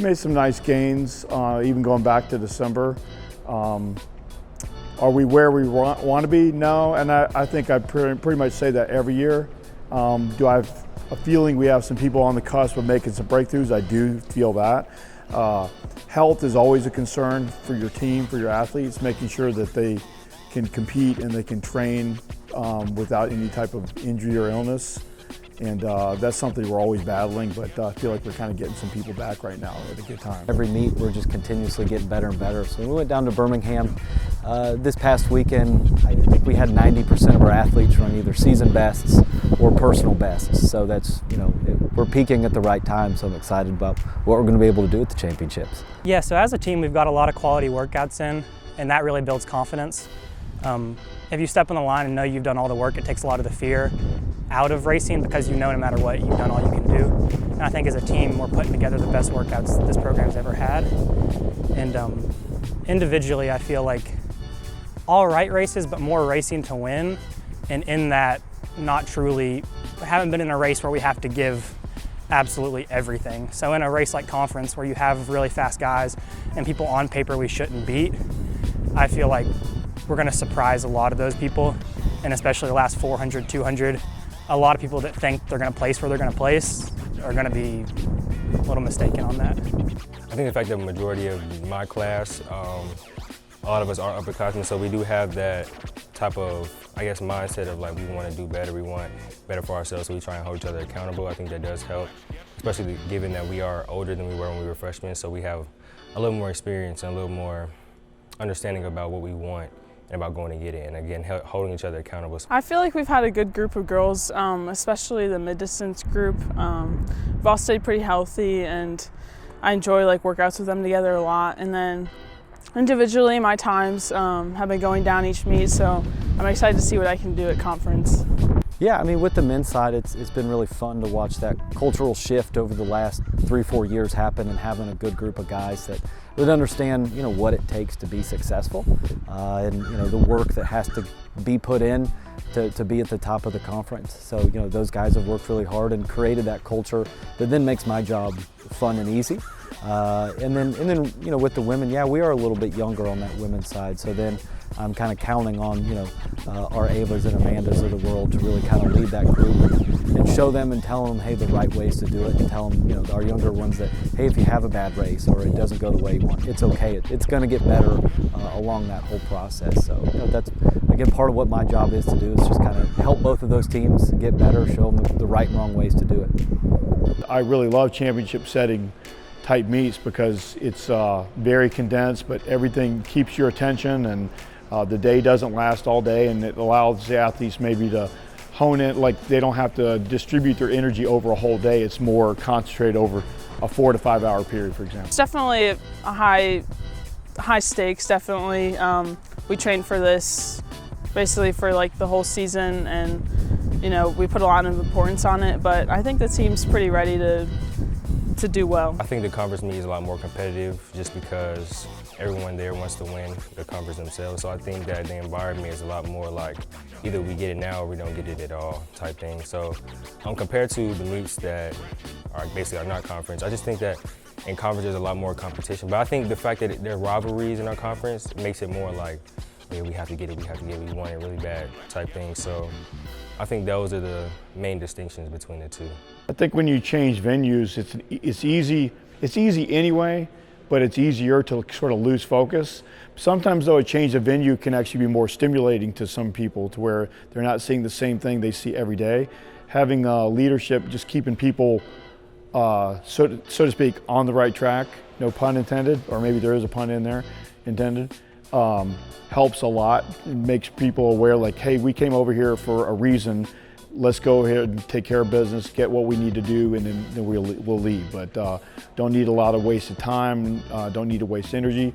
made some nice gains, even going back to December. Are we where we want to be? No, and I think I pretty much say that every year. Do I have a feeling we have some people on the cusp of making some breakthroughs? I do feel that. Health is always a concern for your team, for your athletes, making sure that they can compete and they can train without any type of injury or illness. And that's something we're always battling, but I feel like we're kind of getting some people back right now at a good time. Every meet, we're just continuously getting better and better. So when we went down to Birmingham this past weekend, I think we had 90% of our athletes run either season bests or personal bests. So that's, we're peaking at the right time, so I'm excited about what we're going to be able to do at the championships. Yeah, so as a team, we've got a lot of quality workouts in, and that really builds confidence. If you step on the line and know you've done all the work, it takes a lot of the fear out of racing because you know no matter what, you've done all you can do. And I think as a team, we're putting together the best workouts this program's ever had. And individually, I feel like all right races, but more racing to win. And in that, not truly, haven't been in a race where we have to give absolutely everything. So in a race like conference where you have really fast guys and people on paper we shouldn't beat, I feel like we're going to surprise a lot of those people, and especially the last 400, 200. A lot of people that think they're going to place where they're going to place are going to be a little mistaken on that. I think the fact that the majority of my class, a lot of us are upperclassmen, so we do have that type of, mindset of like we want to do better, we want better for ourselves, so we try and hold each other accountable. I think that does help, especially given that we are older than we were when we were freshmen, so we have a little more experience and a little more understanding about what we want and about going to get it, and again, holding each other accountable. I feel like we've had a good group of girls, especially the mid-distance group. We've all stayed pretty healthy, and I enjoy workouts with them together a lot. And then individually, my times have been going down each meet, so I'm excited to see what I can do at conference. Yeah, with the men's side, it's been really fun to watch that cultural shift over the last 3-4 years happen, and having a good group of guys that understand, what it takes to be successful, and the work that has to be put in to be at the top of the conference. So those guys have worked really hard and created that culture that then makes my job fun and easy. And then with the women, yeah, we are a little bit younger on that women's side. So then I'm kind of counting on our Avas and Amandas of the world to really kind of lead that group and show them and tell them, hey, the right ways to do it, and tell them, our younger ones that, hey, if you have a bad race or it doesn't go the way you want, it's okay. It's going to get better along that whole process. So that's again part of what my job is to do, is just kind of help both of those teams get better, show them the right and wrong ways to do it. I really love championship setting type meets because it's very condensed, but everything keeps your attention, and the day doesn't last all day, and it allows the athletes maybe to hone it, like they don't have to distribute their energy over a whole day. It's more concentrated over a 4 to 5 hour period, for example. It's definitely a high stakes, definitely. We train for this basically for the whole season, and we put a lot of importance on it, but I think the team's pretty ready to do well. I think the conference meet is a lot more competitive just because everyone there wants to win the conference themselves. So I think that the environment is a lot more like either we get it now or we don't get it at all type thing. So compared to the meets that are basically are not conference, I just think that in conference there's a lot more competition. But I think the fact that there are rivalries in our conference makes it more like, yeah, we have to get it, we want it really bad type thing. So I think those are the main distinctions between the two. I think when you change venues, it's easy anyway, but it's easier to sort of lose focus. Sometimes though, a change of venue can actually be more stimulating to some people, to where they're not seeing the same thing they see every day. Having leadership, just keeping people, so to speak, on the right track, no pun intended, or maybe there is a pun in there intended, helps a lot. It makes people aware, like, hey, we came over here for a reason. Let's go ahead and take care of business, get what we need to do, and then we'll leave. But don't need a lot of wasted time, don't need to waste energy.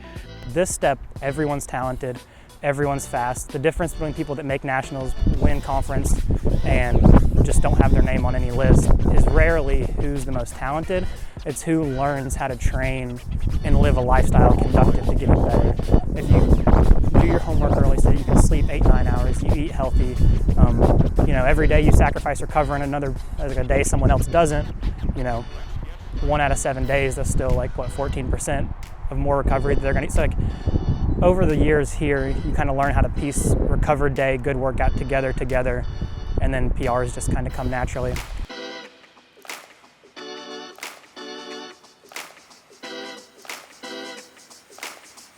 This step, everyone's talented, everyone's fast. The difference between people that make nationals, win conference, and just don't have their name on any list is rarely who's the most talented. It's who learns how to train and live a lifestyle conducive to getting better. If you do your homework early so that you can sleep 8-9 hours, you eat healthy, every day you sacrifice recovering a day someone else doesn't, 1 out of 7 days, that's still like what, 14% of more recovery that they're going to. So like over the years here, you kind of learn how to piece recovered day, good workout together, and then PRs just kind of come naturally.